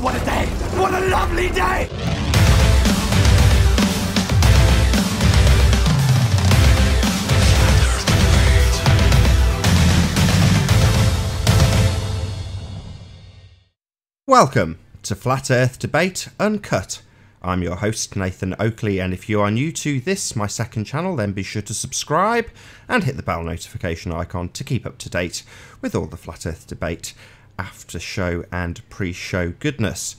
what a day! What a lovely day! Welcome to Flat Earth Debate Uncut. I'm your host Nathan Oakley, and if you are new to this, my second channel, then be sure to subscribe and hit the bell notification icon to keep up to date with all the Flat Earth Debate after show and pre-show goodness.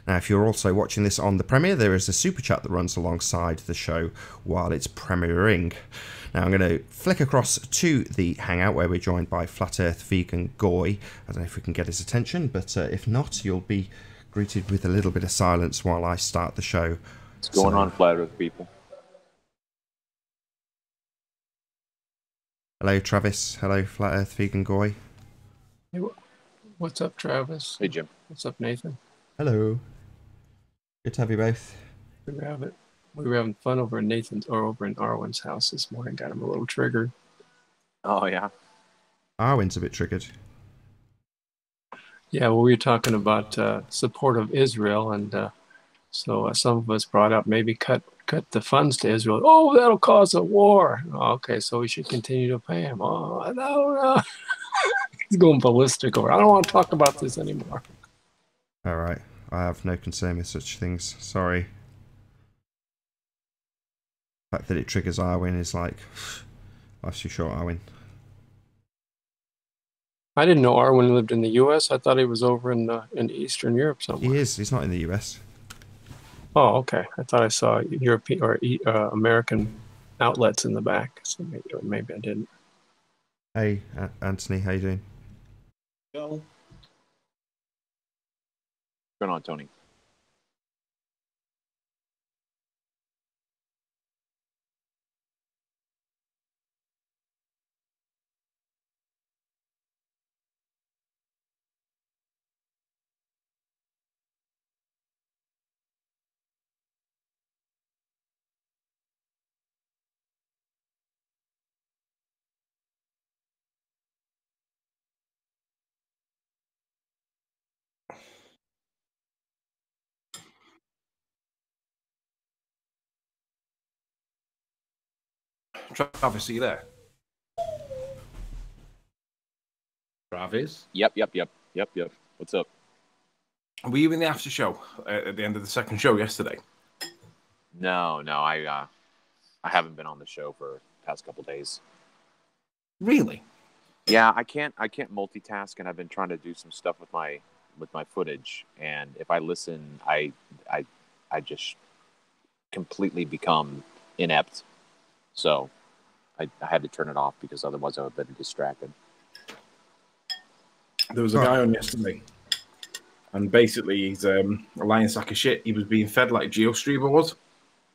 Now, if you're also watching this on the premiere, there is a super chat that runs alongside the show while it's premiering. Now, I'm going to flick across to the Hangout where we're joined by Flat Earth Vegan Goy. I don't know if we can get his attention, but if not, you'll be greeted with a little bit of silence while I start the show. What's going on, Flat Earth people? Hello, Travis. Hello, Flat Earth Vegan Goy. Hey, what's up, Travis? Hey, Jim. What's up, Nathan? Hello. Good to have you both. We were having fun over in Nathan's or over in Arwen's house this morning. Got him a little triggered. Oh, yeah. Arwen's a bit triggered. Yeah, well, we were talking about support of Israel, and so some of us brought up maybe cut the funds to Israel. Oh, that'll cause a war. Oh, okay, so we should continue to pay him. Oh, no. He's going ballistic over. I don't want to talk about this anymore. All right. I have no concern with such things. Sorry. The fact that it triggers Arwen is like, life's too short, Arwen. I didn't know Arwen lived in the U.S. I thought he was over in Eastern Europe somewhere. He is. He's not in the US. Oh, okay. I thought I saw European or American outlets in the back. So maybe I didn't. Hey, Anthony, how you doing? What's going on, Tony? Travis, are you there? Travis? Yep. What's up? Were you in the after show at the end of the second show yesterday? No, I haven't been on the show for the past couple days. Really? Yeah, I can't multitask, and I've been trying to do some stuff with my footage, and if I listen, I just completely become inept. So I had to turn it off because otherwise I would have been distracted. There was a guy on yesterday, and basically he's a lying sack of shit. He was being fed like GeoStreamer was.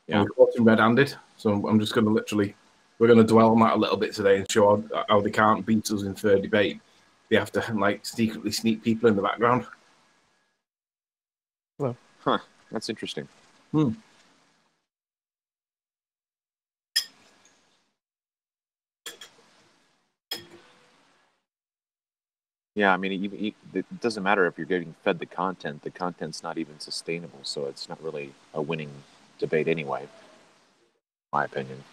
Yeah. And we caught him red-handed. So I'm just going to we're going to dwell on that a little bit today and show how they can't beat us in fair debate. They have to like secretly sneak people in the background. Hello. Huh. That's interesting. Yeah, I mean, it doesn't matter if you're getting fed the content. The content's not even sustainable, so it's not really a winning debate anyway, in my opinion.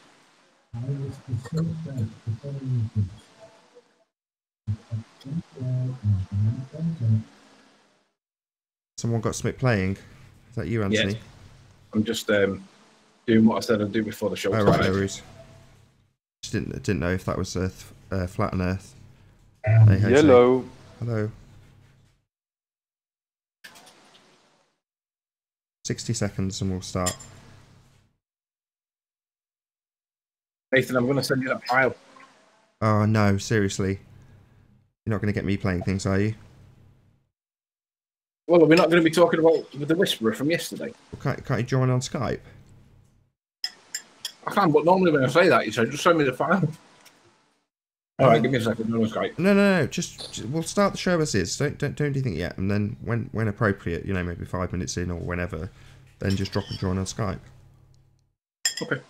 Someone got Smith playing. Is that you, Anthony? Yes. I'm just doing what I said I'd do before the show. Oh, right, no worries. Just didn't know if that was Flat on Earth. Hey, Hello. Hello. 60 seconds and we'll start. Nathan, I'm going to send you that file. Oh, no, seriously. You're not going to get me playing things, are you? Well, we're not going to be talking about the Whisperer from yesterday. Well, can't you join on Skype? I can, but normally when I say that, you say, just send me the file. All right, give me a second. No, Skype. No. Just we'll start the show as is. Don't do anything yet, and then when appropriate, you know, maybe 5 minutes in or whenever, then just drop and join on Skype. Okay.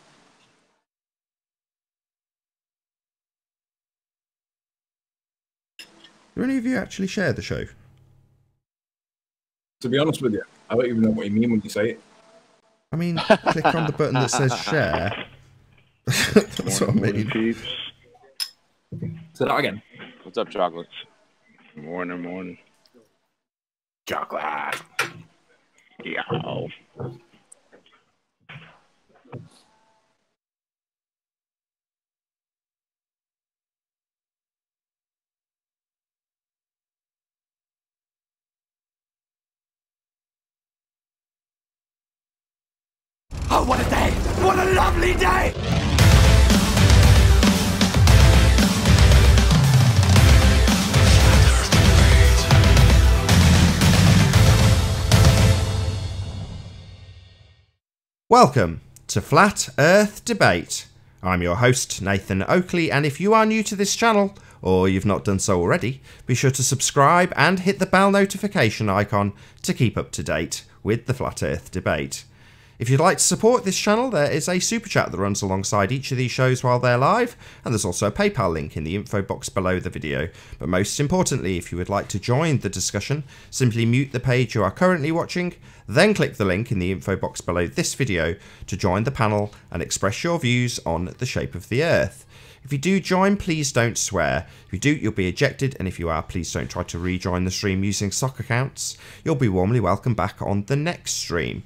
Do any of you actually share the show? To be honest with you, I don't even know what you mean when you say it. I mean, click on the button that says share. That's what I mean. Peeps. Say that again. What's up, chocolate? Morning. Chocolate. Yo. Oh, what a day! What a lovely day! Welcome to Flat Earth Debate. I'm your host, Nathan Oakley, and if you are new to this channel, or you've not done so already, be sure to subscribe and hit the bell notification icon to keep up to date with the Flat Earth Debate. If you'd like to support this channel, there is a super chat that runs alongside each of these shows while they're live, and there's also a PayPal link in the info box below the video. But most importantly, if you would like to join the discussion, simply mute the page you are currently watching, then click the link in the info box below this video to join the panel and express your views on the shape of the Earth. If you do join, please don't swear. If you do, you'll be ejected, and if you are, please don't try to rejoin the stream using sock accounts. You'll be warmly welcomed back on the next stream.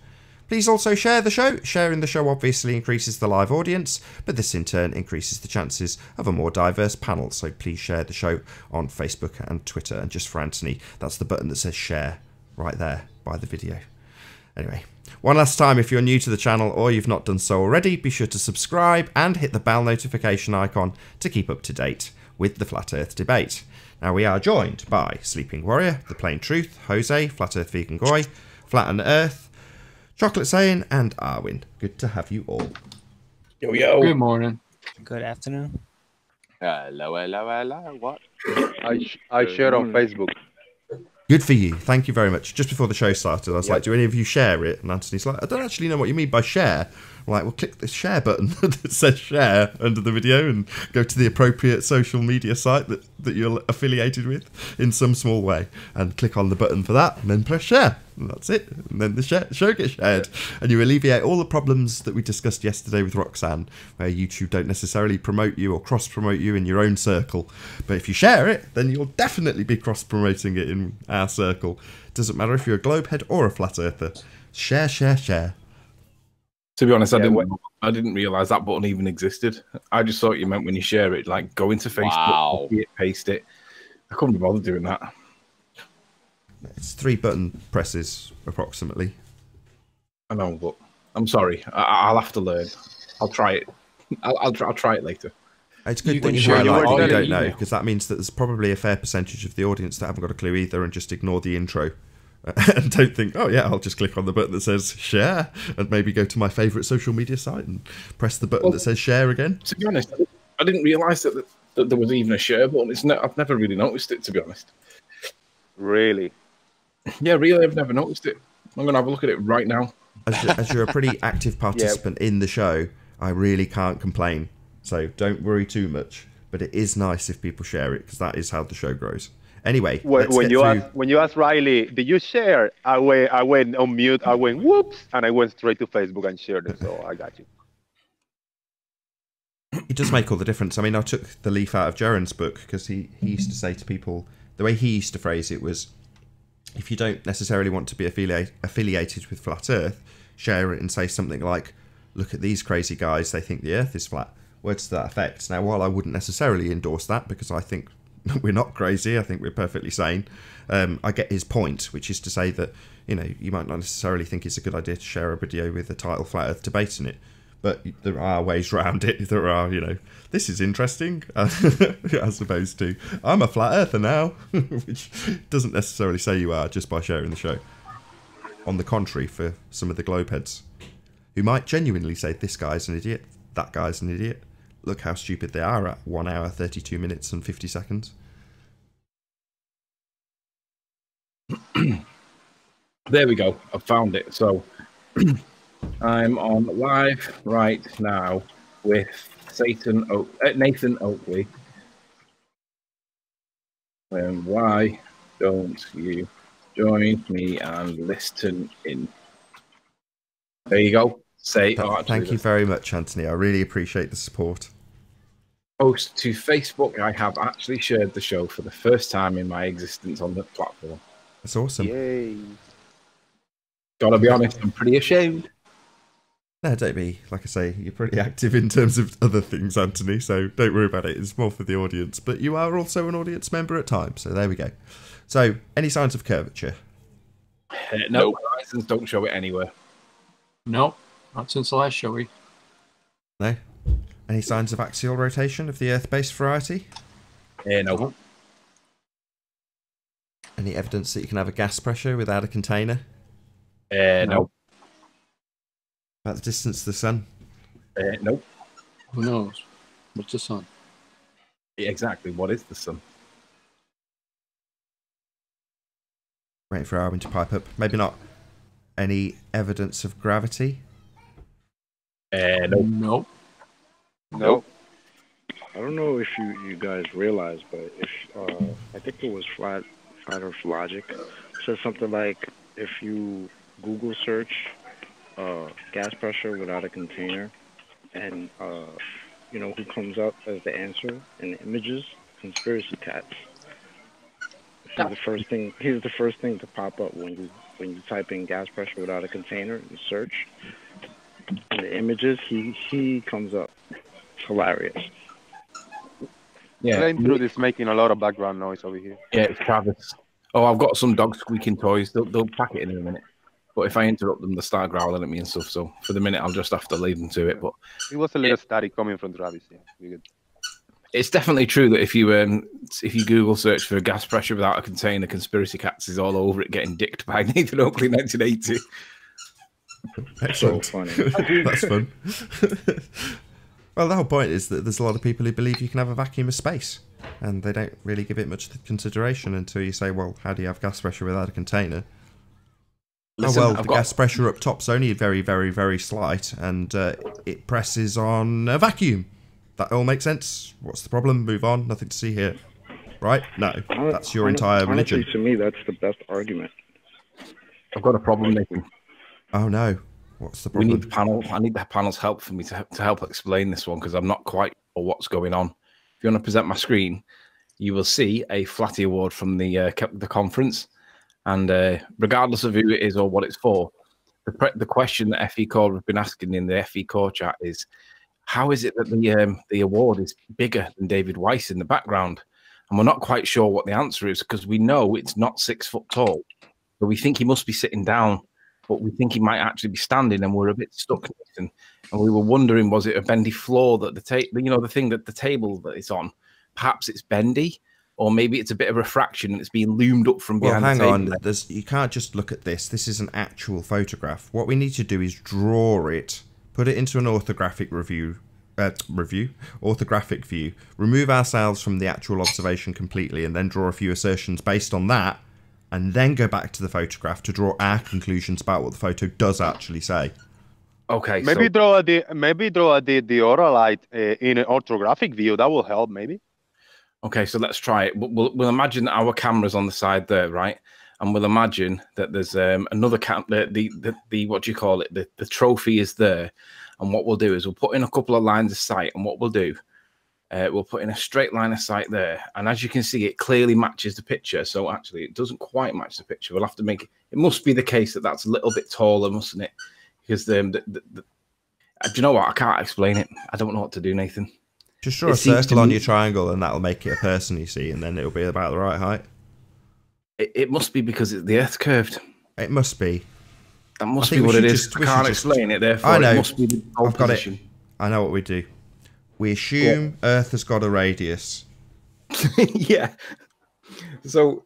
Please also share the show. Sharing the show obviously increases the live audience, but this in turn increases the chances of a more diverse panel. So please share the show on Facebook and Twitter. And just for Anthony, that's the button that says share right there by the video. Anyway, one last time, if you're new to the channel or you've not done so already, be sure to subscribe and hit the bell notification icon to keep up to date with the Flat Earth Debate. Now we are joined by Sleeping Warrior, The Plain Truth, Jose, Flat Earth Vegan Goy, Flatten Earth, Chocolate Saying, and Arwin. Good to have you all. Yo. Good morning. Good afternoon. Hello. What? I shared on Facebook. Good for you. Thank you very much. Just before the show started, I was like, do any of you share it? And Anthony's like, I don't actually know what you mean by share. I'm like, well, click the share button that says share under the video and go to the appropriate social media site that you're affiliated with in some small way and click on the button for that and then press share. And that's it. And then the show gets shared. And you alleviate all the problems that we discussed yesterday with Roxanne, where YouTube don't necessarily promote you or cross-promote you in your own circle. But if you share it, then you'll definitely be cross-promoting it in our circle. Doesn't matter if you're a globehead or a flat earther. Share, share, share. To be honest, I didn't realise that button even existed. I just thought you meant when you share it, like go into Facebook, copy it, paste it. I couldn't be bothered doing that. It's 3 button presses, approximately. I know, but I'm sorry. I'll have to learn. I'll try it. I'll try it later. It's good that you highlight what you don't know, because that means that there's probably a fair percentage of the audience that haven't got a clue either and just ignore the intro. And don't think, oh yeah, I'll just click on the button that says share and maybe go to my favourite social media site and press the button that says share again. To be honest, I didn't realise that there was even a share button. I've never really noticed it, to be honest. Really? Yeah, really, I've never noticed it. I'm going to have a look at it right now. As you're a pretty active participant in the show, I really can't complain. So don't worry too much. But it is nice if people share it, because that is how the show grows. Anyway, when you asked Riley, did you share? I went on mute. I went whoops, and I went straight to Facebook and shared it. So I got you. It does make all the difference. I mean, I took the leaf out of Jaron's book because he used to say to people, the way he used to phrase it was, if you don't necessarily want to be affiliated with Flat Earth, share it and say something like, look at these crazy guys, they think the Earth is flat. Words to that effect. Now, while I wouldn't necessarily endorse that because I think we're not crazy, I think we're perfectly sane, I get his point, which is to say that, you know, you might not necessarily think it's a good idea to share a video with the title Flat Earth Debate in it, but there are ways around it. There are, you know, this is interesting, as opposed to, I'm a flat earther now, which doesn't necessarily say you are just by sharing the show. On the contrary, for some of the globeheads, who might genuinely say, this guy's an idiot, that guy's an idiot, look how stupid they are at 1 hour, 32 minutes and 50 seconds. There we go. I found it. So I'm on live right now with Nathan Oakley. Why don't you Join me and listen in. There you go. Say, Thank you very much, Anthony. I really appreciate the support. Post to Facebook. I have actually shared the show for the first time in my existence on the platform. That's awesome. Yay. Gotta be honest, I'm pretty ashamed. No, don't be. Like I say, you're pretty active in terms of other things, Anthony, so don't worry about it. It's more for the audience. But you are also an audience member at times, so there we go. So, any signs of curvature? No, horizons don't show it anywhere. Nope, not since the last show. No? Any signs of axial rotation of the Earth-based variety? No. Any evidence that you can have a gas pressure without a container? No. About the distance to the sun? Nope. Who knows? What's the sun? Exactly. What is the sun? Waiting for Arvin to pipe up. Maybe not. Any evidence of gravity? Nope. Nope. Nope. I don't know if you guys realize, but if I think it was Flat Earth Logic said something like if you Google search gas pressure without a container, and you know who comes up as the answer in the images? Conspiracy cats. He's the first thing. He's the first thing to pop up when you type in gas pressure without a container and search. In the images, he comes up. It's hilarious. Yeah. The intrude is making a lot of background noise over here. Yeah, it's Travis. Oh, I've got some dog squeaking toys. They'll pack it in a minute. But if I interrupt them, they start growling at me and stuff. So for the minute, I'll just have to leave them to it. But It was a little static coming from Travis. Yeah, we good. it's definitely true that if you Google search for gas pressure without a container, conspiracy cats is all over it getting dicked by Nathan Oakley 1980. Excellent. So funny. That's fun. Well, the whole point is that there's a lot of people who believe you can have a vacuum of space, and they don't really give it much consideration until you say, well, how do you have gas pressure without a container? Listen, the gas pressure up top's only very, very, very slight, and it presses on a vacuum. That all makes sense? What's the problem? Move on. Nothing to see here. Right? No. That's your entire religion. Honestly, to me, that's the best argument. I've got a problem, Nathan. Oh, no. What's the We problem? need the panel. I need the panel's help for me to help explain this one because I'm not quite sure what's going on. If you want to present my screen, you will see a Flatty Award from the conference, and regardless of who it is or what it's for, the question that FE Core have been asking in the FE Core chat is, how is it that the award is bigger than David Weiss in the background? And we're not quite sure what the answer is because we know it's not 6 foot tall, but we think he must be sitting down. But we think he might actually be standing, and we're a bit stuck. And we were wondering, was it a bendy floor that the thing that the table that it's on, perhaps it's bendy, or maybe it's a bit of refraction and it's being loomed up from behind. Well, hang the table. on. You can't just look at this. This is an actual photograph. What we need to do is draw it, put it into an orthographic orthographic view, remove ourselves from the actual observation completely, and then draw a few assertions based on that. And then go back to the photograph to draw our conclusions about what the photo does actually say. Okay, Maybe draw the oralite in an orthographic view. That will help, maybe. Okay, so let's try it. We'll imagine that our camera's on the side there, right? And we'll imagine that there's another the what do you call it? The trophy is there. And what we'll do is we'll put in a couple of lines of sight. And what we'll do, we'll put in a straight line of sight there. And as you can see, it clearly matches the picture. So actually, it doesn't quite match the picture. We'll have to make it. It must be the case that that's a little bit taller, mustn't it? Because do you know what? I can't explain it. I don't know what to do, Nathan. Just draw a circle on your triangle, and that'll make it a person, you see, and then it'll be about the right height. It must be because the Earth's curved. It must be. That must be what it is. I can't explain it. Therefore, I know. It must be the I've got position. it. I know what we do. We assume Earth has got a radius. Yeah. So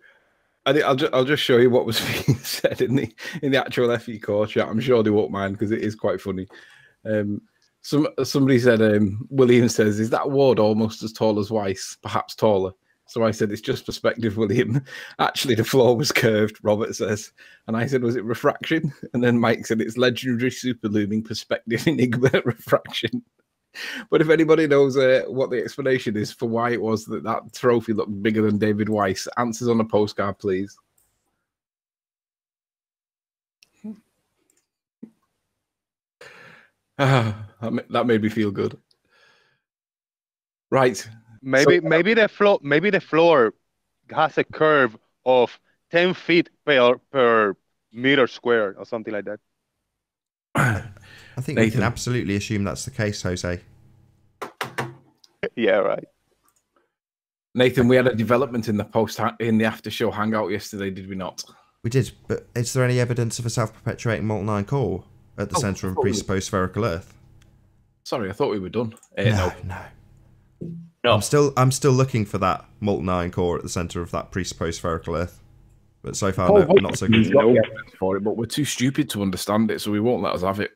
I'll just show you what was being said in the actual FE Core chat. I'm sure they won't mind because it is quite funny. Somebody said, William says, is that Ward almost as tall as Weiss? Perhaps taller. So I said, it's just perspective, William. Actually, the floor was curved, Robert says. And I said, was it refraction? And then Mike said, it's legendary super looming perspective enigma refraction. But if anybody knows what the explanation is for why it was that trophy looked bigger than David Weiss, answers on a postcard, please. That made me feel good. Right. Maybe the floor has a curve of 10 feet per meter square or something like that. I think we can absolutely assume that's the case, Jose. Yeah, right. Nathan, we had a development in the after show hangout yesterday, did we not? We did, but is there any evidence of a self-perpetuating molten iron core at the centre of a presupposed spherical Earth? Sorry, I thought we were done. No. I'm still looking for that molten iron core at the centre of that presupposed spherical Earth, but so far not so good. We've got the evidence for it, but we're too stupid to understand it, so we won't let us have it.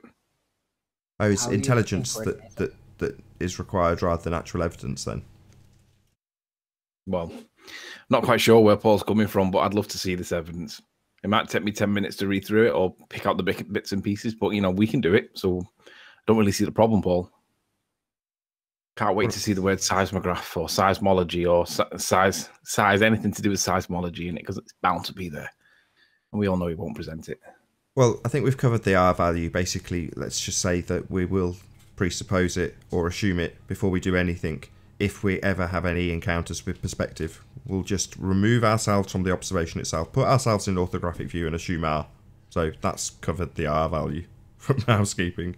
Oh, it's intelligence that is required rather than actual evidence, then. Well, not quite sure where Paul's coming from, but I'd love to see this evidence. It might take me 10 minutes to read through it or pick out the bits and pieces, but, we can do it, so I don't really see the problem, Paul. Can't wait to see the word seismograph or seismology or size, anything to do with seismology in it, because it's bound to be there. And we all know he won't present it. Well, I think we've covered the R value. Basically, let's just say that we will presuppose it or assume it before we do anything. If we ever have any encounters with perspective, we'll just remove ourselves from the observation itself, put ourselves in orthographic view and assume R. So that's covered the R value from housekeeping.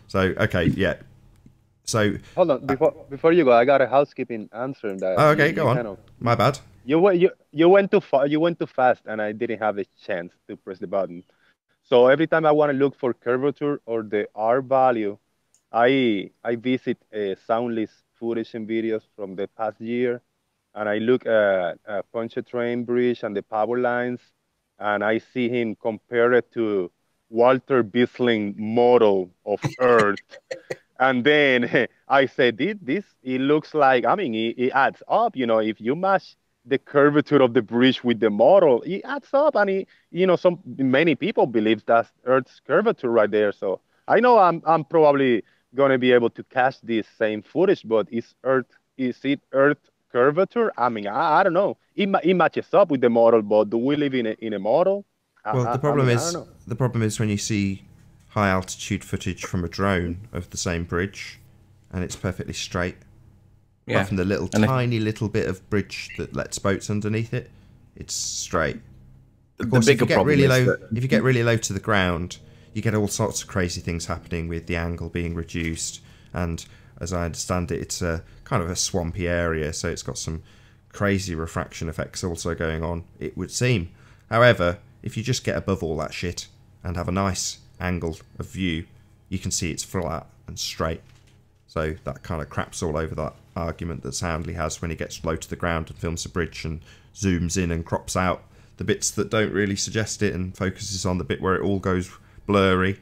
So, okay, yeah. So hold on, before you go, I got a housekeeping answer in that. Oh, okay, go on. My bad. You went too far. You went too fast, and I didn't have the chance to press the button. So every time I want to look for curvature or the R value, I visit Soundless footage and videos from the past year, and I look at Pontchartrain Bridge and the power lines, and I see him compare it to Walter Bisling model of Earth. And then I said, it looks like, it adds up, if you match the curvature of the bridge with the model, it adds up. And many people believe that's Earth's curvature right there. So I know I'm probably going to be able to catch this same footage, but is it Earth curvature? I don't know. It matches up with the model, but do we live in a model? Well, the problem is when you see high altitude footage from a drone of the same bridge, and it's perfectly straight. Yeah. Apart from the tiny little bit of bridge that lets boats underneath it, it's straight. Of course, if you get really low to the ground, you get all sorts of crazy things happening with the angle being reduced, and as I understand it, it's a kind of a swampy area, so it's got some crazy refraction effects also going on, it would seem. However, if you just get above all that shit and have a nice angle of view, you can see it's flat and straight. So that kind of craps all over that argument that Soundly has when he gets low to the ground and films a bridge and zooms in and crops out the bits that don't really suggest it and focuses on the bit where it all goes blurry,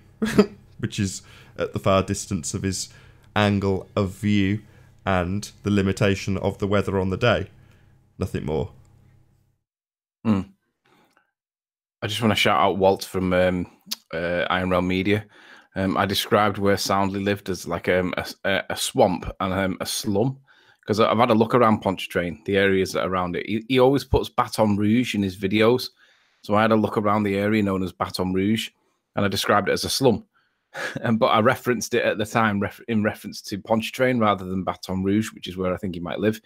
which is at the far distance of his angle of view and the limitation of the weather on the day. Nothing more. I just want to shout out Walt from Iron Realm Media. I described where Soundly lived as like a swamp and a slum, because I've had a look around Pontchartrain, the areas that are around it. He always puts Baton Rouge in his videos, so I had a look around the area known as Baton Rouge, and I described it as a slum. But I referenced it at the time in reference to Pontchartrain rather than Baton Rouge, which is where I think he might live.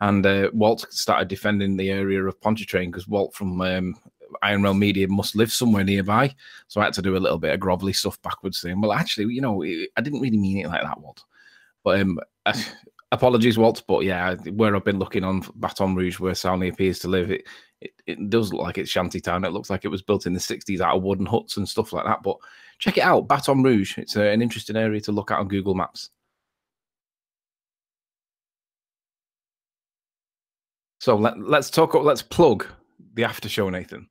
And Walt started defending the area of Pontchartrain because Walt from Iron Realm Media must live somewhere nearby. So I had to do a little bit of grovelly stuff backwards, saying, well, actually, I didn't really mean it like that, Walt. But apologies, Walt. But yeah, where I've been looking on Baton Rouge, where Soundly appears to live, it does look like it's shantytown. It looks like it was built in the 60s out of wooden huts and stuff like that. But check it out, Baton Rouge. It's an interesting area to look at on Google Maps. So let's plug the after show, Nathan.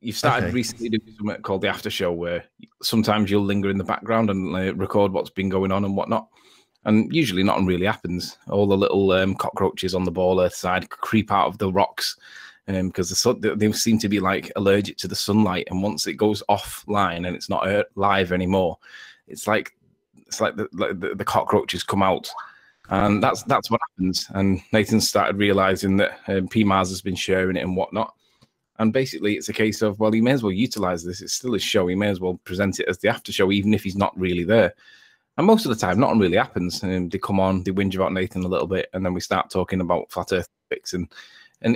You've started recently doing something called the after show, where sometimes you'll linger in the background and record what's been going on and whatnot. And usually nothing really happens. All the little cockroaches on the ball earth side creep out of the rocks because they seem to be like allergic to the sunlight. And once it goes offline and it's not live anymore, it's like the cockroaches come out. And that's what happens. And Nathan started realizing that PMARS has been sharing it and whatnot. And basically, it's a case of, well, he may as well utilize this. It's still his show. He may as well present it as the after show, even if he's not really there. And most of the time, nothing really happens. They come on, they whinge about Nathan a little bit, and then we start talking about flat Earth topics. And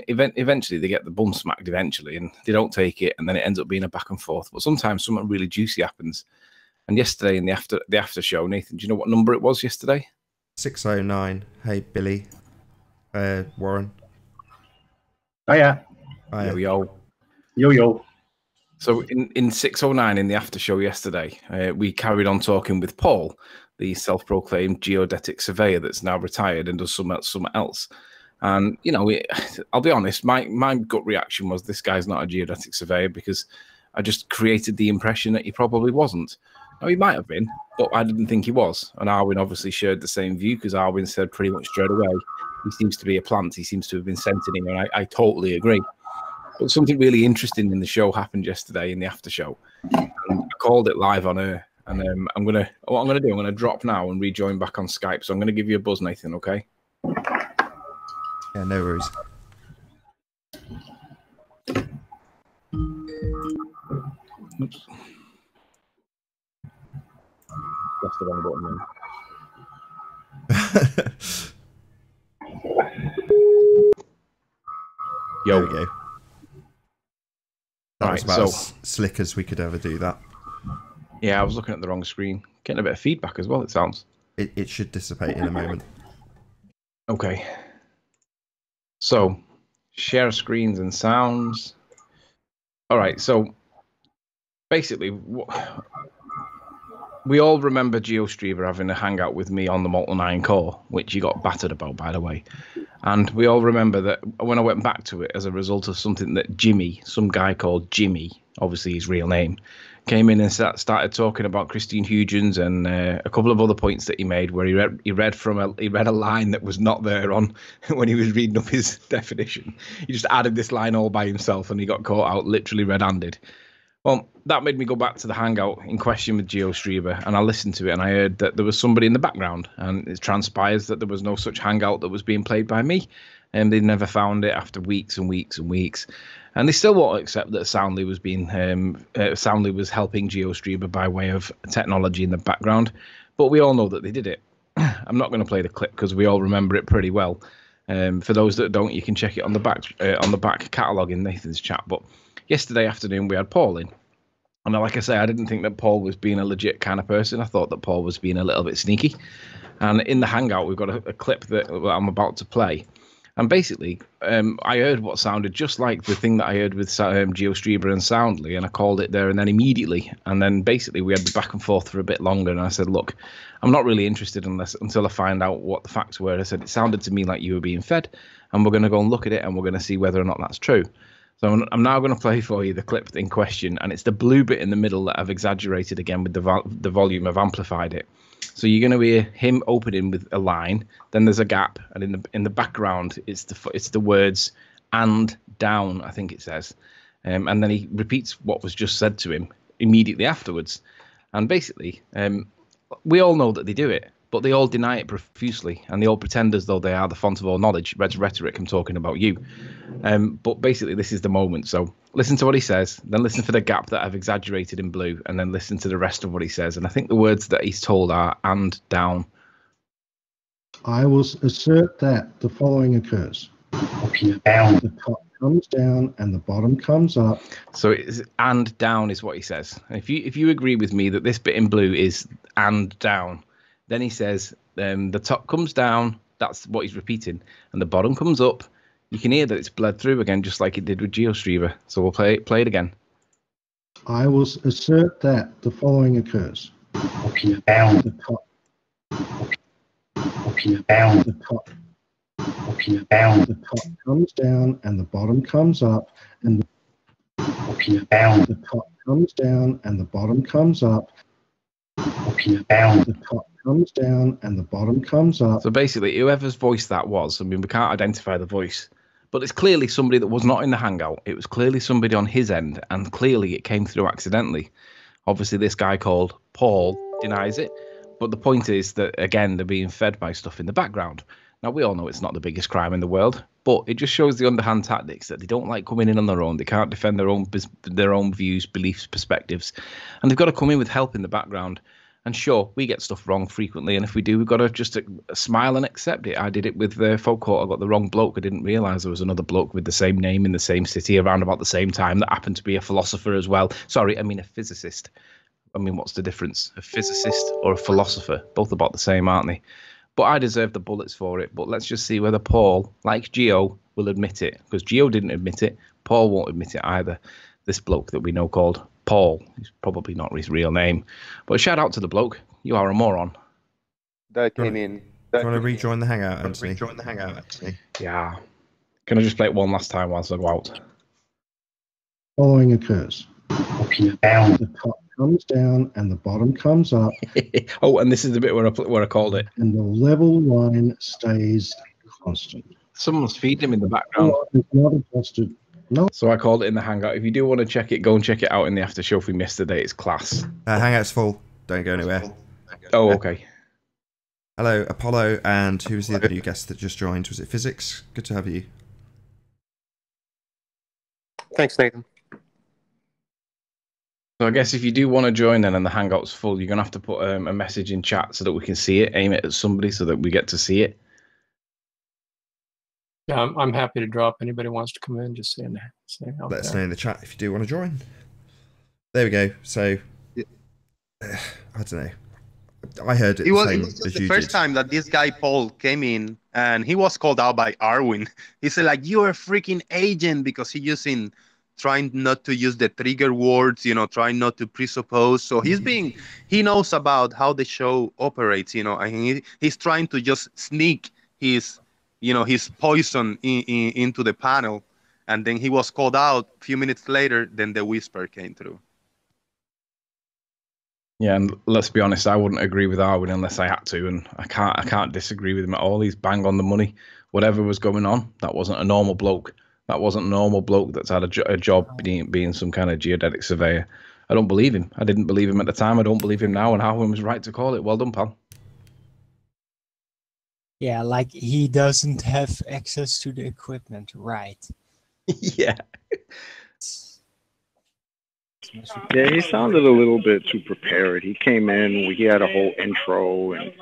eventually, they get the bum smacked eventually, and they don't take it, and then it ends up being a back and forth. But sometimes something really juicy happens. And yesterday, in the after show, Nathan, do you know what number it was yesterday? 609. Hey, Billy. Warren. Oh, yeah. Yo. So in 609 in the after show yesterday, we carried on talking with Paul, the self-proclaimed geodetic surveyor that's now retired and does something else. And, you know, I'll be honest, my gut reaction was this guy's not a geodetic surveyor, because I just created the impression that he probably wasn't. Now, he might have been, but I didn't think he was. And Arwin obviously shared the same view, because Arwin said pretty much straight away, he seems to be a plant. He seems to have been sent in him, and I totally agree. But something really interesting in the show happened yesterday in the after show. And I called it live on air. And what I'm gonna drop now and rejoin back on Skype. So I'm gonna give you a buzz, Nathan. Okay? Yeah, no worries. Oops. That's the wrong button then. Yo. There we go. That was about as slick as we could ever do that. Yeah, I was looking at the wrong screen. Getting a bit of feedback as well, it sounds. It should dissipate in a moment. Okay. So, share screens and sounds. All right, so basically, we all remember GeoStreamer having a hangout with me on the Molten Iron Core, which he got battered about, by the way. And we all remember that when I went back to it as a result of something that Jimmy, some guy called Jimmy, obviously his real name, came in and started talking about Christine Huygens and a couple of other points that he made, where he read a line that was not there on when he was reading up his definition. He just added this line all by himself, and he got caught out literally red-handed. Well, that made me go back to the hangout in question with GeoStreamer, and I listened to it, and I heard that there was somebody in the background, and it transpires that there was no such hangout that was being played by me, and they never found it after weeks and weeks and weeks. And they still won't accept that Soundly was helping GeoStreamer by way of technology in the background, but we all know that they did it. I'm not going to play the clip because we all remember it pretty well. For those that don't, you can check it on the back catalogue in Nathan's chat. But yesterday afternoon we had Paul in, and like I say, I didn't think that Paul was being a legit kind of person. I thought that Paul was being a little bit sneaky. And in the hangout, we've got a clip that I'm about to play. And basically, I heard what sounded just like the thing that I heard with GeoStreamer and Soundly, and I called it there and then immediately. And then basically we had the back and forth for a bit longer, and I said, look, I'm not really interested until I find out what the facts were. I said, it sounded to me like you were being fed, and we're going to go and look at it, and we're going to see whether or not that's true. So I'm now going to play for you the clip in question, and it's the blue bit in the middle that I've exaggerated again with the volume. I've amplified it. So you're going to hear him opening with a line, then there's a gap, and in the background it's the words "and down," I think it says, and then he repeats what was just said to him immediately afterwards. And basically, we all know that they do it, but they all deny it profusely, and they all pretend as though they are the font of all knowledge. Rhetoric, I'm talking about you. But basically, this is the moment. So listen to what he says, then listen for the gap that I've exaggerated in blue, and then listen to the rest of what he says. And I think the words that he's told are "and down." I will assert that the following occurs. The top comes down and the bottom comes up. So it's "and down" is what he says. If you agree with me that this bit in blue is "and down," then he says the top comes down. That's what he's repeating, and the bottom comes up. You can hear that it's bled through again, just like it did with GeoStreamer. So we'll play it again. I will assert that the following occurs. The top comes down and the bottom comes up, and the top comes down and the bottom comes up. The top comes down and the bottom comes up. So basically, whoever's voice that was, I mean, we can't identify the voice, but it's clearly somebody that was not in the hangout. It was clearly somebody on his end, and clearly it came through accidentally. Obviously, this guy called Paul denies it, but the point is that, again, they're being fed by stuff in the background. Now, we all know it's not the biggest crime in the world. But it just shows the underhand tactics that they don't like coming in on their own. They can't defend their own views, beliefs, perspectives, and they've got to come in with help in the background. And sure, we get stuff wrong frequently, and if we do, we've got to just smile and accept it. I did it with Folk Court. I got the wrong bloke. I didn't realise there was another bloke with the same name in the same city around about the same time that happened to be a philosopher as well. Sorry, I mean a physicist. I mean, what's the difference? A physicist or a philosopher? Both about the same, aren't they? But I deserve the bullets for it. But let's just see whether Paul, like Gio, will admit it. Because Gio didn't admit it. Paul won't admit it either. This bloke that we know called Paul. He's probably not his real name. But shout out to the bloke. You are a moron. That came in. Do you want to rejoin the Hangout, Anthony? Yeah. Can I just play it one last time whilst I go out? Following occurs. The top comes down and the bottom comes up. Oh, and this is the bit where I called it. And the level line stays constant. Someone's feeding him in the background. It's not adjusted. No. So I called it in the Hangout. If you do want to check it, go and check it out in the after show if we missed the day. It's class. Hangout's full. Don't go anywhere. Oh, okay. Hello, Apollo, and who was the other new guest that just joined? Was it Physics? Good to have you. Thanks, Nathan. So I guess if you do want to join then and the Hangout's full, you're going to have to put a message in chat so that we can see it, aim it at somebody so that we get to see it. Yeah, I'm happy to drop. Anybody wants to come in, just say Let us know in the chat if you do want to join. There we go. So, I don't know. I heard it. It was the first time that this guy Paul came in, and he was called out by Arwin. He said, like, you're a freaking agent, because trying not to use the trigger words, trying not to presuppose. So he knows about how the show operates, and he's trying to just sneak his poison into the panel. And then he was called out a few minutes later, then the whisper came through. Yeah, and let's be honest, I wouldn't agree with Arwin unless I had to, and I can't disagree with him at all. He's bang on the money. Whatever was going on, that wasn't a normal bloke. That wasn't a normal bloke that's had a job being some kind of geodetic surveyor. I don't believe him. I didn't believe him at the time. I don't believe him now, and Arwin was right to call it. Well done, pal. Yeah, like he doesn't have access to the equipment, right? Yeah. Yeah, he sounded a little bit too prepared. He came in, he had a whole intro and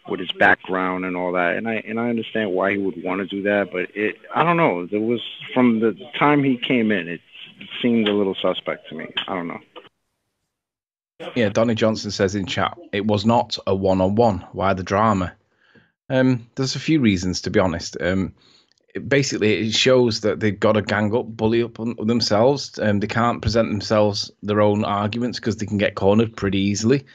with his background and all that, and I understand why he would want to do that, but I don't know. There was, from the time he came in, it seemed a little suspect to me. I don't know. Yeah, Donnie Johnson says in chat, it was not a one-on-one. Why the drama? There's a few reasons, to be honest. Basically, it shows that they've got to gang up, bully up on themselves. They can't present themselves their own arguments because they can get cornered pretty easily.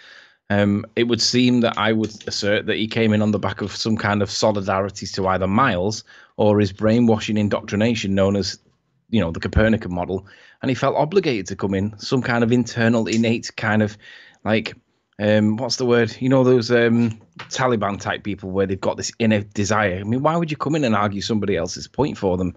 It would seem that I would assert that he came in on the back of some kind of solidarity to either Miles or his brainwashing indoctrination known as, the Copernican model, and he felt obligated to come in, some kind of internal, innate kind of like, what's the word? Those Taliban type people where they've got this inner desire. I mean, why would you come in and argue somebody else's point for them?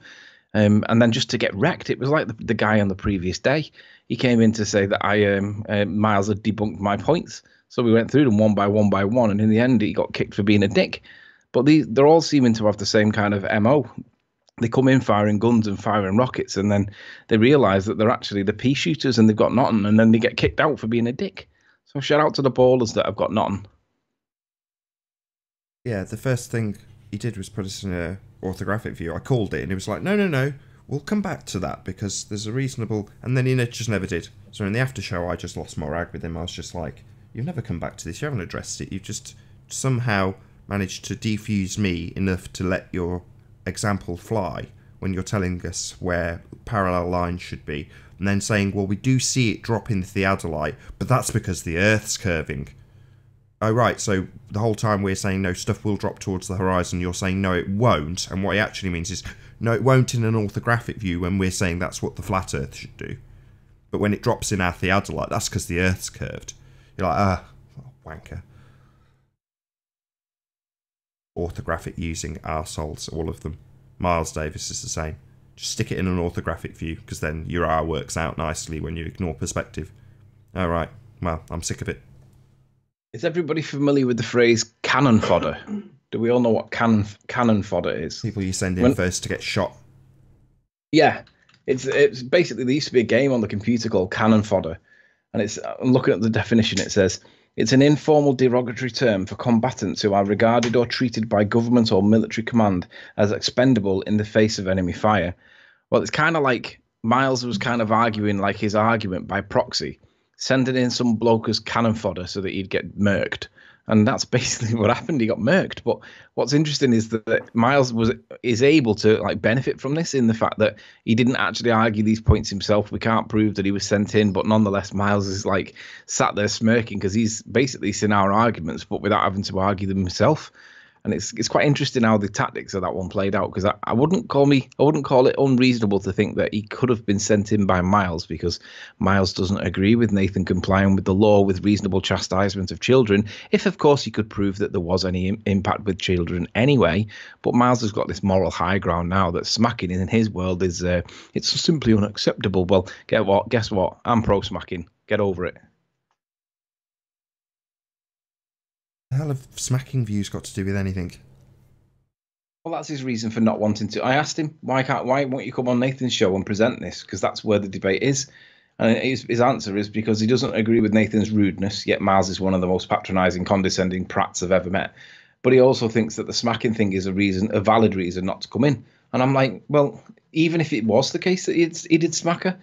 And then just to get wrecked. It was like the guy on the previous day. He came in to say that Miles had debunked my points. So we went through them one by one, and in the end, he got kicked for being a dick. But they're all seeming to have the same kind of MO. They come in firing guns and firing rockets, and then they realise that they're actually the pea shooters and they've got nothing, and then they get kicked out for being a dick. So shout out to the ballers that have got nothing. Yeah, the first thing he did was put us in an orthographic view. I called it, and he was like, no, we'll come back to that because there's a reasonable... And then he just never did. So in the after show, I just lost my rag with him. I was just like, you've never come back to this. You haven't addressed it. You've just somehow managed to defuse me enough to let your example fly when you're telling us where parallel lines should be. And then saying, well, we do see it drop in the theodolite, but that's because the Earth's curving. Oh, right, so the whole time we're saying, no, stuff will drop towards the horizon, you're saying, no, it won't. And what he actually means is, no, it won't in an orthographic view when we're saying that's what the flat Earth should do. But when it drops in our theodolite, that's because the Earth's curved. You're like, wanker. Orthographic using arseholes, all of them. Miles Davis is the same. Just stick it in an orthographic view, because then your R works out nicely when you ignore perspective. Alright, well, I'm sick of it. Is everybody familiar with the phrase cannon fodder? Do we all know what cannon fodder is? People you send in first to get shot. Yeah, it's basically, there used to be a game on the computer called Cannon Fodder, and I'm looking at the definition. It says it's an informal derogatory term for combatants who are regarded or treated by government or military command as expendable in the face of enemy fire. Well, it's kind of like Miles was kind of arguing like his argument by proxy, sending in some bloke as cannon fodder so that he'd get murked. And that's basically what happened. He got murked. But what's interesting is that Miles is able to like benefit from this in the fact that he didn't actually argue these points himself. We can't prove that he was sent in, but nonetheless, Miles is like sat there smirking because he's basically seen our arguments, but without having to argue them himself. And it's quite interesting how the tactics of that one played out, because I wouldn't call it unreasonable to think that he could have been sent in by Miles, because Miles doesn't agree with Nathan complying with the law with reasonable chastisement of children, if of course he could prove that there was any impact with children anyway. But Miles has got this moral high ground now that smacking in his world is it's simply unacceptable. Well, guess what? I'm pro smacking. Get over it. The hell have smacking views got to do with anything? Well, that's his reason for not wanting to. I asked him, why won't you come on Nathan's show and present this? Because that's where the debate is. And his answer is because he doesn't agree with Nathan's rudeness, yet Miles is one of the most patronising, condescending prats I've ever met. But he also thinks that the smacking thing is a valid reason not to come in. And I'm like, well, even if it was the case that he did smack her,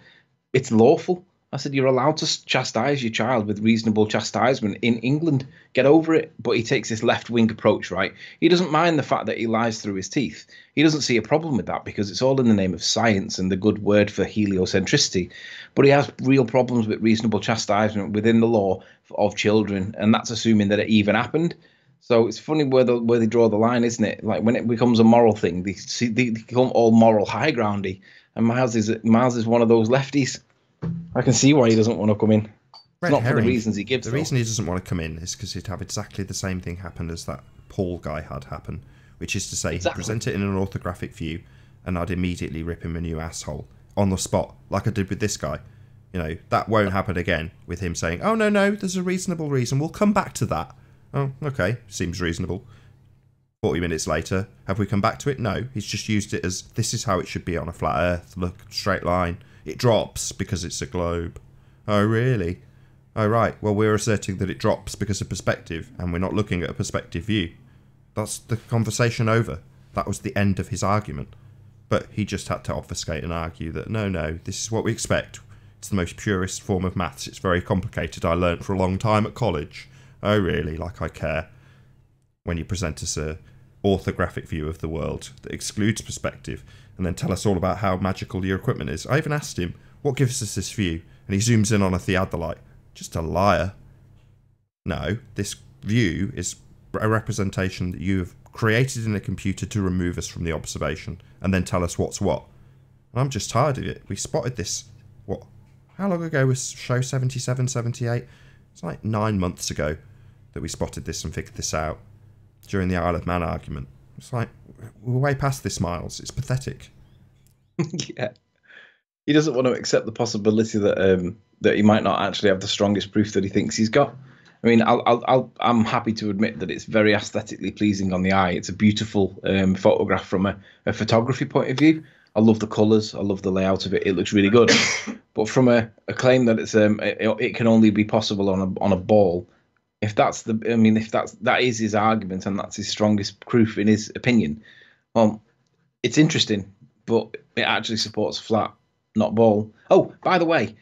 it's lawful. I said, you're allowed to chastise your child with reasonable chastisement in England. Get over it. But he takes this left-wing approach, right? He doesn't mind the fact that he lies through his teeth. He doesn't see a problem with that because it's all in the name of science and the good word for heliocentricity. But he has real problems with reasonable chastisement within the law of children, and that's assuming that it even happened. So it's funny where they draw the line, isn't it? Like when it becomes a moral thing, they become all moral high groundy. And Miles is one of those lefties. I can see why he doesn't want to come in. It's not for the reasons he gives. The reason he doesn't want to come in is because he'd have exactly the same thing happen as that Paul guy had happen, which is to say he'd present it in an orthographic view, and I'd immediately rip him a new asshole on the spot, like I did with this guy. You know, that won't happen again with him saying, "Oh no, there's a reasonable reason. We'll come back to that." Oh, okay, seems reasonable. 40 minutes later, have we come back to it? No, he's just used it as this is how it should be on a flat Earth. Look, straight line. It drops because it's a globe. Oh, really? Oh, right. Well, we're asserting that it drops because of perspective, and we're not looking at a perspective view. That's the conversation over. That was the end of his argument. But he just had to obfuscate and argue that, no, this is what we expect. It's the most purest form of maths. It's very complicated. I learnt for a long time at college. Oh, really? Like I care. When you present us a orthographic view of the world that excludes perspective, and then tell us all about how magical your equipment is. I even asked him, what gives us this view? And he zooms in on a theodolite. Just a liar. No, this view is a representation that you have created in a computer to remove us from the observation, and then tell us what's what. And I'm just tired of it. We spotted this, how long ago was show 77, 78? It's like 9 months ago that we spotted this and figured this out during the Isle of Man argument. It's like, we're way past this, Miles. It's pathetic. Yeah. He doesn't want to accept the possibility that that he might not actually have the strongest proof that he thinks he's got. I mean, I'm happy to admit that it's very aesthetically pleasing on the eye. It's a beautiful photograph from a photography point of view. I love the colours. I love the layout of it. It looks really good. But from a claim that it can only be possible on a ball, if that is his argument and that's his strongest proof in his opinion, well, it's interesting, but it actually supports flat, not ball. Oh, by the way,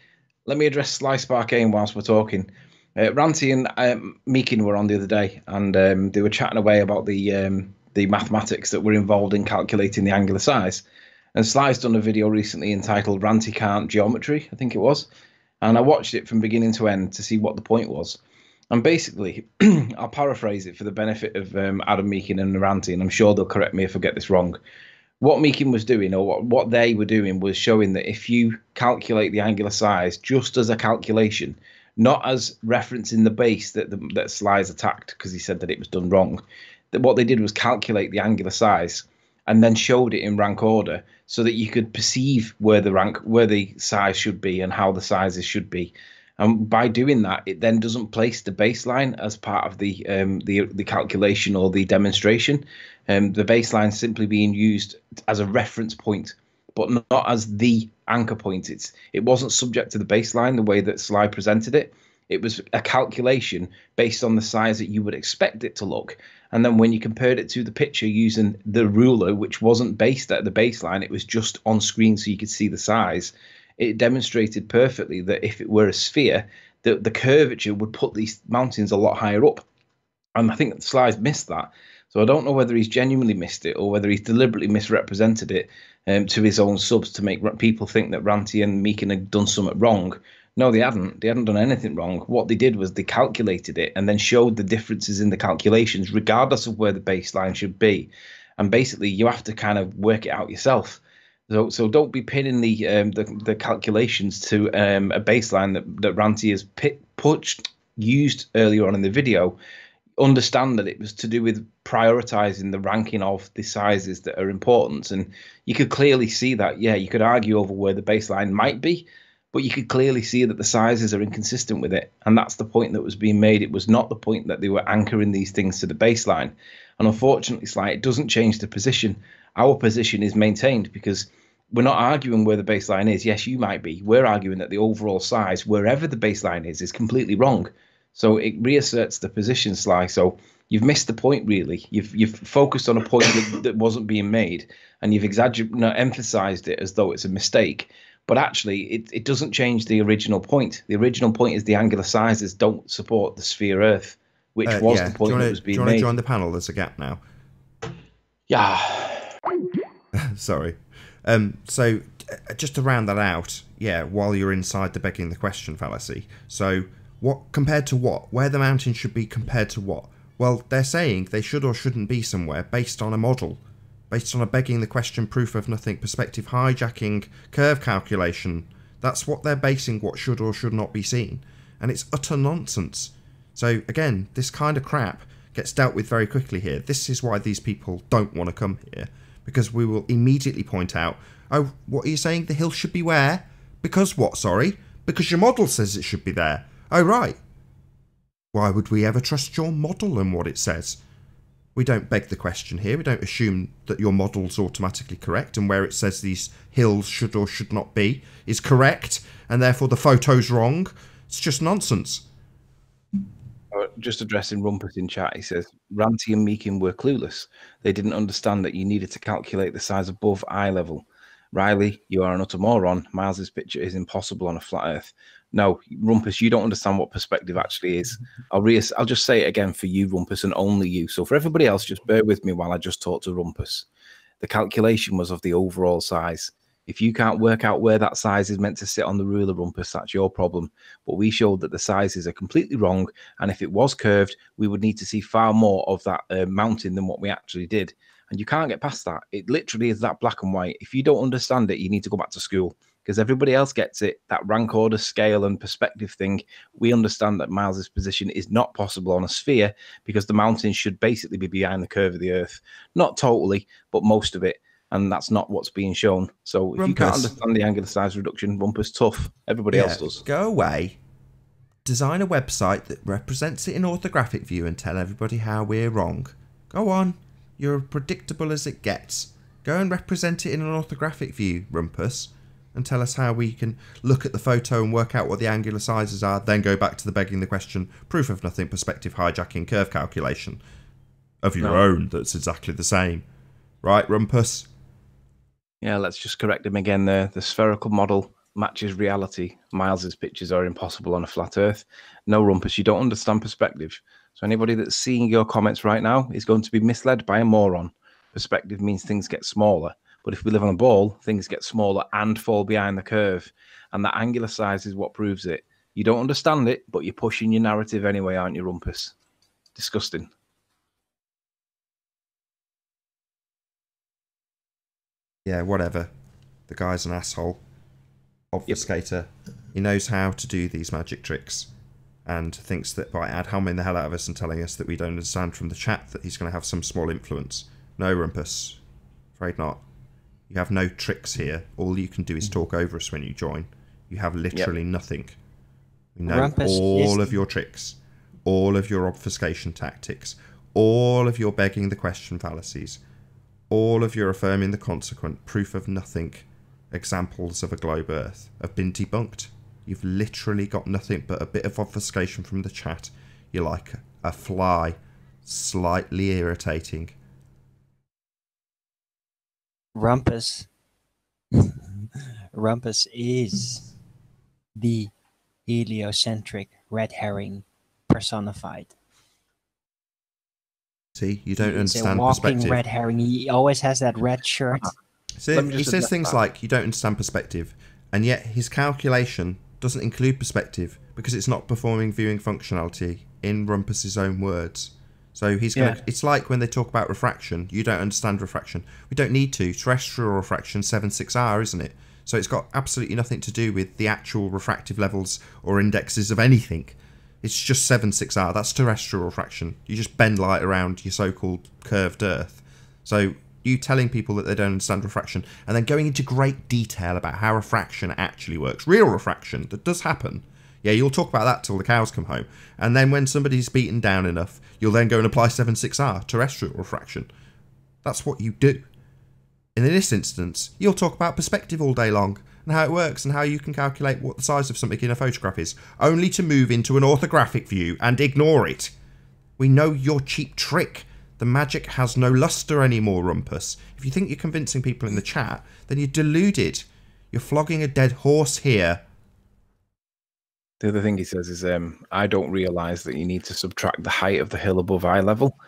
let me address Sly Sparkane whilst we're talking. Ranty and Meekin were on the other day, and they were chatting away about the mathematics that were involved in calculating the angular size. And Sly's done a video recently entitled Ranty Can't Geometry, I think it was. And I watched it from beginning to end to see what the point was. And basically, I'll paraphrase it for the benefit of Adam Meekin and Ranty, and I'm sure they'll correct me if I get this wrong. What Meekin was doing, or what they were doing, was showing that if you calculate the angular size just as a calculation, not as referencing the base that Sly's attacked because he said that it was done wrong, that what they did was calculate the angular size and then showed it in rank order so that you could perceive where the size should be and how the sizes should be. And by doing that, it then doesn't place the baseline as part of the calculation or the demonstration. The baseline simply being used as a reference point, but not as the anchor point. It wasn't subject to the baseline the way that Sly presented it. It was a calculation based on the size that you would expect it to look. And then when you compared it to the picture using the ruler, which wasn't based at the baseline, it was just on screen so you could see the size. It demonstrated perfectly that if it were a sphere, the curvature would put these mountains a lot higher up. And I think that Sly's missed that. So I don't know whether he's genuinely missed it or whether he's deliberately misrepresented it to his own subs to make people think that Ranty and Meekin had done something wrong. No, they hadn't. They hadn't done anything wrong. What they did was they calculated it and then showed the differences in the calculations, regardless of where the baseline should be. And basically, you have to kind of work it out yourself. So don't be pinning the calculations to a baseline that Ranty has used earlier on in the video. Understand that it was to do with prioritizing the ranking of the sizes that are important, and you could clearly see that. Yeah, you could argue over where the baseline might be, but you could clearly see that the sizes are inconsistent with it, and that's the point that was being made. It was not the point that they were anchoring these things to the baseline, and unfortunately, Sly, it doesn't change the position. Our position is maintained because we're not arguing where the baseline is. Yes, you might be. We're arguing that the overall size, wherever the baseline is completely wrong. So it reasserts the position, Sly. So you've missed the point, really. You've focused on a point that wasn't being made, and you've emphasized it as though it's a mistake. But actually, it doesn't change the original point. The original point is the angular sizes don't support the sphere Earth, which was the point that was being made. Do you want to join the panel? There's a gap now. Yeah. Sorry. So just to round that out, yeah, while you're inside the begging the question fallacy. So what compared to what? Where the mountain should be compared to what? Well, they're saying they should or shouldn't be somewhere based on a model, based on a begging the question, proof of nothing, perspective hijacking, curve calculation. That's what they're basing what should or should not be seen. And it's utter nonsense. So again, this kind of crap gets dealt with very quickly here. This is why these people don't want to come here, because we will immediately point out, oh, what are you saying? The hill should be where? Because what, sorry? Because your model says it should be there. Oh, right. Why would we ever trust your model and what it says? We don't beg the question here. We don't assume that your model's automatically correct and where it says these hills should or should not be is correct and therefore the photo's wrong. It's just nonsense. Just addressing Rumpus in chat, he says, Ranty and Meekin were clueless. They didn't understand that you needed to calculate the size above eye level. Riley, you are an utter moron. Miles's picture is impossible on a flat Earth. No, Rumpus, you don't understand what perspective actually is. I'll just say it again for you, Rumpus, and only you. So for everybody else, just bear with me while I just talk to Rumpus. The calculation was of the overall size. If you can't work out where that size is meant to sit on the ruler, Rumpus, that's your problem. But we showed that the sizes are completely wrong, and if it was curved, we would need to see far more of that mountain than what we actually did. And you can't get past that. It literally is that black and white. If you don't understand it, you need to go back to school, because everybody else gets it. That rank order scale and perspective thing, we understand that Miles's position is not possible on a sphere because the mountain should basically be behind the curve of the Earth. Not totally, but most of it. And that's not what's being shown. So if Rumpus, you can't understand the angular size reduction, Rumpus tough. Everybody else does. Go away. Design a website that represents it in orthographic view and tell everybody how we're wrong. Go on. You're predictable as it gets. Go and represent it in an orthographic view, Rumpus, and tell us how we can look at the photo and work out what the angular sizes are, then go back to the begging the question, proof of nothing, perspective hijacking, curve calculation of your own that's exactly the same. Right, Rumpus? Yeah, let's just correct him again there. The spherical model matches reality. Miles's pictures are impossible on a flat Earth. No, Rumpus, you don't understand perspective. So anybody that's seeing your comments right now is going to be misled by a moron. Perspective means things get smaller. But if we live on a ball, things get smaller and fall behind the curve. And that angular size is what proves it. You don't understand it, but you're pushing your narrative anyway, aren't you, Rumpus? Disgusting. Yeah, whatever. The guy's an asshole. Obfuscator. He knows how to do these magic tricks. And thinks that by ad-homing the hell out of us and telling us that we don't understand from the chat that he's going to have some small influence. No, Rumpus. Afraid not. You have no tricks here. All you can do is talk over us when you join. You have literally nothing. We know all of your tricks, all of your obfuscation tactics, all of your begging the question fallacies, all of your affirming the consequent, proof of nothing, examples of a globe earth have been debunked. You've literally got nothing but a bit of obfuscation from the chat. You're like a fly, slightly irritating. Rumpus. Rumpus is the heliocentric red herring personified. See, you don't He's understand a walking perspective. red herring. He always has that red shirt. So he says things like, you don't understand perspective, and yet his calculation doesn't include perspective because it's not performing viewing functionality in Rumpus's own words. So he's going to, it's like when they talk about refraction, you don't understand refraction. We don't need to. Terrestrial refraction 7/6R, isn't it? So it's got absolutely nothing to do with the actual refractive levels or indexes of anything. It's just 7/6R. That's terrestrial refraction. You just bend light around your so-called curved Earth. So you telling people that they don't understand refraction and then going into great detail about how refraction actually works. Real refraction, that does happen. Yeah, you'll talk about that till the cows come home. And then when somebody's beaten down enough, you'll then go and apply 7/6R, terrestrial refraction. That's what you do. In this instance, you'll talk about perspective all day long and how it works and how you can calculate what the size of something in a photograph is, only to move into an orthographic view and ignore it. We know your cheap trick. The magic has no luster anymore, Rumpus. If you think you're convincing people in the chat, then you're deluded. You're flogging a dead horse here. The other thing he says is, I don't realise that you need to subtract the height of the hill above eye level.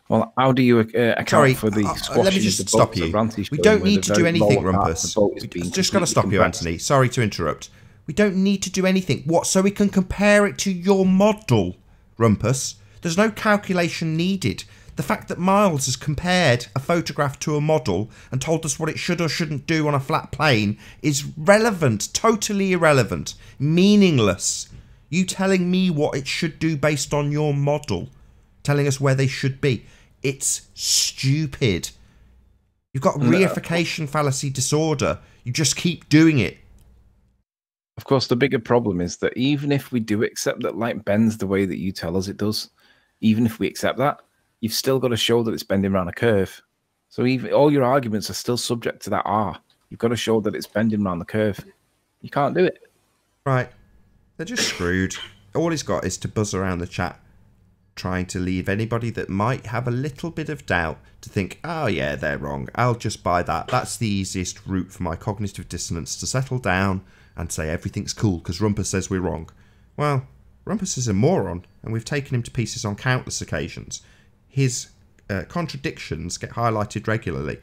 Well, how do you account for the squashing let me just stop you. We don't need to do anything, Rumpus. I've just got to stop you, Anthony. Sorry to interrupt. We don't need to do anything. What? So we can compare it to your model, Rumpus. There's no calculation needed. The fact that Miles has compared a photograph to a model and told us what it should or shouldn't do on a flat plane is relevant, totally irrelevant, meaningless. You telling me what it should do based on your model, telling us where they should be. It's stupid. You've got reification fallacy disorder. You just keep doing it. Of course, the bigger problem is that even if we do accept that light bends the way that you tell us it does, even if we accept that, you've still got to show that it's bending around a curve. So even all your arguments are still subject to that R. You've got to show that it's bending around the curve. You can't do it. Right. They're just screwed. All he's got is to buzz around the chat, trying to leave anybody that might have a little bit of doubt to think, oh yeah, they're wrong. I'll just buy that. That's the easiest route for my cognitive dissonance to settle down and say everything's cool because Rumpus says we're wrong. Well, Rumpus is a moron, and we've taken him to pieces on countless occasions. His contradictions get highlighted regularly.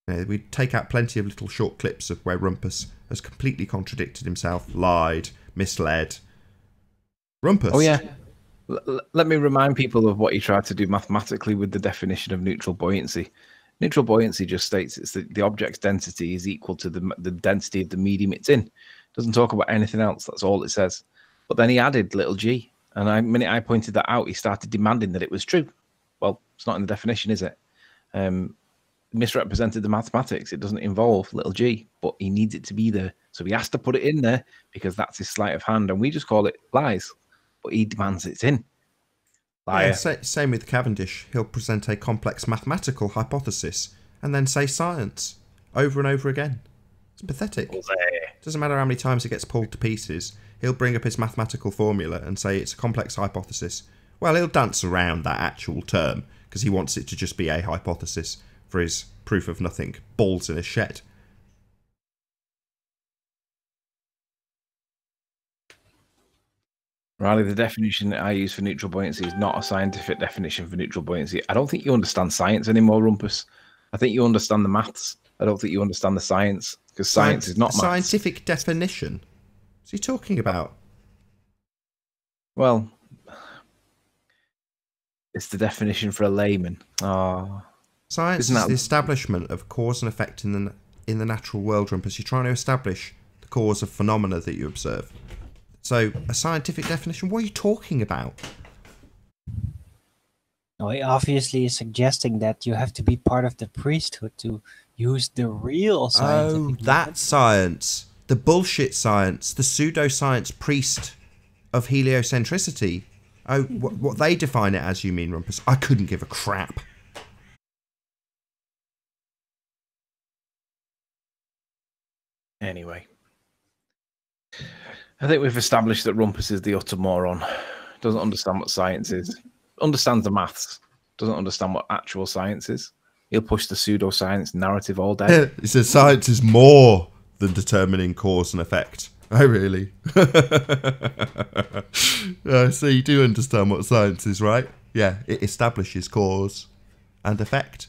We take out plenty of little short clips of where Rumpus has completely contradicted himself, lied, misled. Rumpus. Oh yeah. Let me remind people of what he tried to do mathematically with the definition of neutral buoyancy. Neutral buoyancy just states it's the object's density is equal to the density of the medium it's in. It doesn't talk about anything else. That's all it says. But then he added little g. And the minute I pointed that out, he started demanding that it was true. Well, it's not in the definition, is it? Misrepresented the mathematics. It doesn't involve little g, but he needs it to be there. So he has to put it in there because that's his sleight of hand. And we just call it lies. But he demands it's in. Liar. Yeah, same with Cavendish. He'll present a complex mathematical hypothesis and then say science over and over again. It's pathetic. Doesn't matter how many times it gets pulled to pieces. He'll bring up his mathematical formula and say it's a complex hypothesis. Well, he'll dance around that actual term because he wants it to just be a hypothesis for his proof of nothing. Balls in a shed. Riley, the definition that I use for neutral buoyancy is not a scientific definition for neutral buoyancy. I don't think you understand science anymore, Rumpus. I think you understand the maths. I don't think you understand the science because science is not maths. Scientific definition? What's he talking about? Well, it's the definition for a layman. Science is the establishment of cause and effect in the natural world, Rumpus. You're trying to establish the cause of phenomena that you observe. So, a scientific definition? What are you talking about? No, he obviously is suggesting that you have to be part of the priesthood to use the real science. Oh, that's science. the bullshit science, the pseudoscience priest of heliocentricity. Oh, what they define it as, you mean, Rumpus? I couldn't give a crap. Anyway, I think we've established that Rumpus is the utter moron. Doesn't understand what science is. Understands the maths. Doesn't understand what actual science is. He'll push the pseudoscience narrative all day. He says science is more than determining cause and effect. Oh, really? So you do understand what science is, right? Yeah, it establishes cause and effect.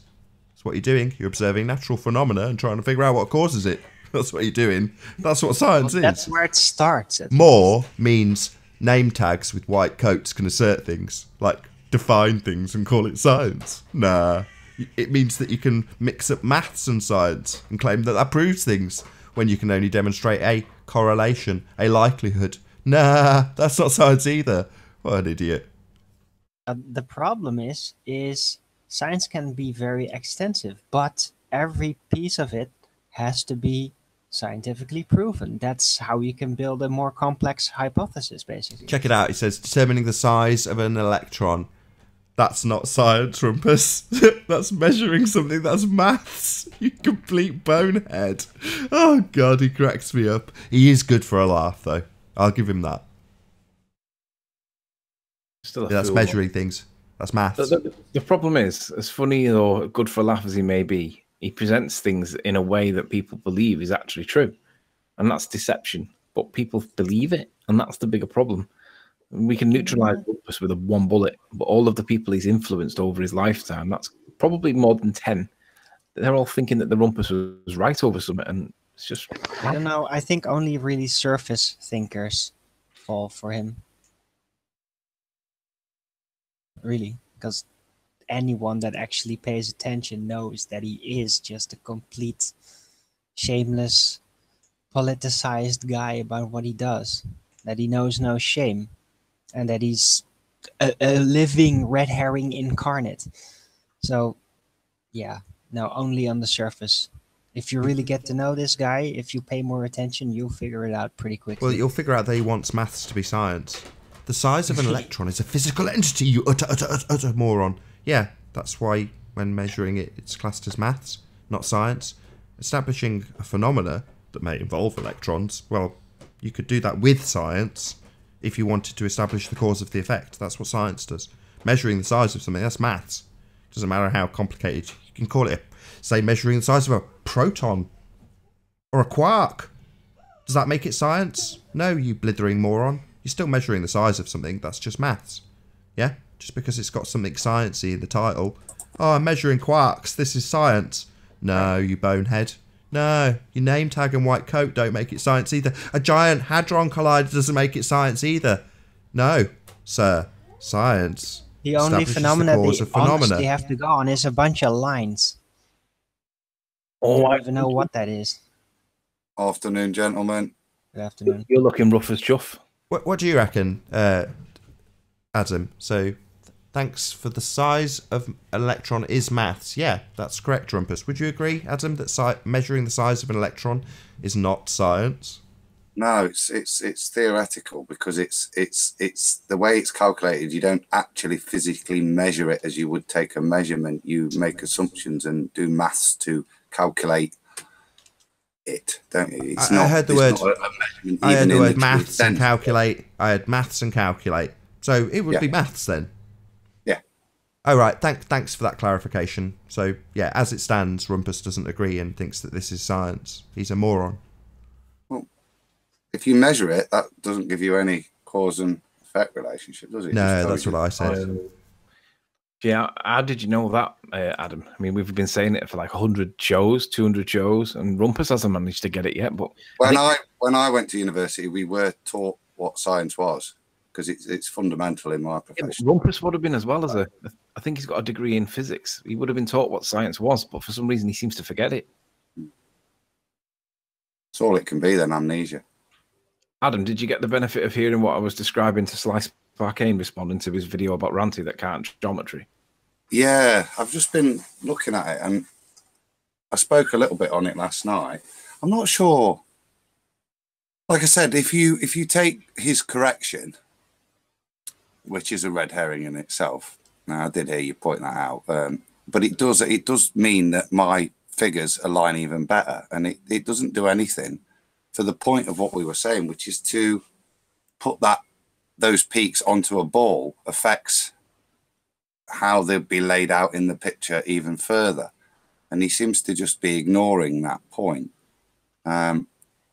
That's what you're doing. You're observing natural phenomena and trying to figure out what causes it. That's what you're doing. That's what science is. That's where it starts. More means name tags with white coats can assert things, like define things and call it science. Nah. It means that you can mix up maths and science and claim that that proves things when you can only demonstrate a correlation, a likelihood. Nah, that's not science either. What an idiot. The problem is science can be very extensive, but every piece of it has to be scientifically proven. That's how you can build a more complex hypothesis, basically. Check it out. It says determining the size of an electron. That's not science, Rumpus. That's measuring something. That's maths. You complete bonehead. Oh, God, he cracks me up. He is good for a laugh, though. I'll give him that. Still a that's fool. measuring things. That's maths. The problem is, as funny or good for a laugh as he may be, he presents things in a way that people believe is actually true. And that's deception. But people believe it. And that's the bigger problem. We can neutralize Rumpus with one bullet, but all of the people he's influenced over his lifetime, that's probably more than 10. They're all thinking that the Rumpus was right over something, and it's just... I don't know. I think only really surface thinkers fall for him. Really. Because anyone that actually pays attention knows that he is just a complete, shameless, politicized guy about what he does. That he knows no shame. And that he's a living red herring incarnate. So, yeah, no, only on the surface. If you really get to know this guy, if you pay more attention, you'll figure it out pretty quickly. Well, you'll figure out that he wants maths to be science. The size of an electron is a physical entity, you utter moron. Yeah, that's why when measuring it, it's classed as maths, not science. Establishing a phenomena that may involve electrons, well, you could do that with science. If you wanted to establish the cause of the effect, that's what science does. Measuring the size of something, that's maths. Doesn't matter how complicated. You can call it, say, measuring the size of a proton or a quark. Does that make it science? No, you blithering moron. You're still measuring the size of something. That's just maths. Yeah? Just because it's got something sciencey in the title. Oh, I'm measuring quarks. This is science. No, you bonehead. No, your name tag and white coat don't make it science either. A giant hadron collider doesn't make it science either. No, sir. Science. The only phenomena they honestly have to go on is a bunch of lines. Oh, I don't even know what that is. Afternoon, gentlemen. Good afternoon. You're looking rough as chuff. What do you reckon, Adam? So, thanks for the size of electron is maths. Yeah, that's correct, Rumpus. Would you agree, Adam, that measuring the size of an electron is not science? No, it's theoretical because it's the way it's calculated. You don't actually physically measure it as you would take a measurement. You make assumptions and do maths to calculate it, don't you? It's I heard the word. I heard the word maths and sense. Calculate. I had maths and calculate. So it would be maths then. Yeah. Oh right. Thanks for that clarification. So yeah, as it stands, Rumpus doesn't agree and thinks that this is science. He's a moron. Well, if you measure it, that doesn't give you any cause and effect relationship, does it? No, that's what I said. Yeah, how did you know that, Adam? I mean, we've been saying it for like 100 shows, 200 shows, and Rumpus hasn't managed to get it yet. But when I went to university, we were taught what science was because it's fundamental in my profession. Yeah, Rumpus would have been as well as I think he's got a degree in physics. He would have been taught what science was, but for some reason he seems to forget it. That's all it can be then, amnesia. Adam, did you get the benefit of hearing what I was describing to Slice Parkane responding to his video about Ranty that can't geometry? Yeah, I've just been looking at it and I spoke a little bit on it last night. I'm not sure Like I said, if you take his correction, which is a red herring in itself. Now, I did hear you point that out, but it does mean that my figures align even better, and it doesn't do anything for the point of what we were saying, which is to put those peaks onto a ball affects how they'll be laid out in the picture even further, and he seems to just be ignoring that point.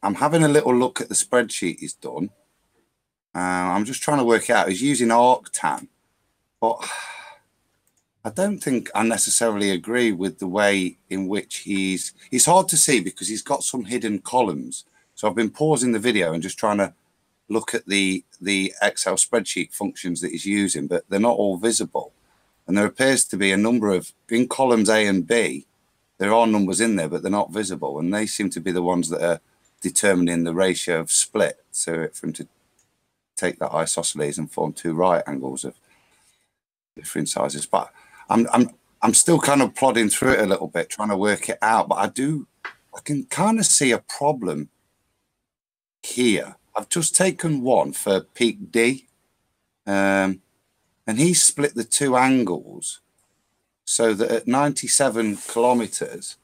I'm having a little look at the spreadsheet he's done. I'm just trying to work out. He's using Arctan, but I don't think I necessarily agree with the way in which he's hard to see because he's got some hidden columns. So I've been pausing the video and just trying to look at the Excel spreadsheet functions that he's using, but they're not all visible. And there appears to be a number of, in columns A and B, there are numbers in there, but they're not visible. And they seem to be the ones that are determining the ratio of split. So for him to take that isosceles and form two right angles of different sizes. But I'm still kind of plodding through it a little bit, trying to work it out. But I can kind of see a problem here. I've just taken one for peak D, and he split the two angles so that at 97 kilometers,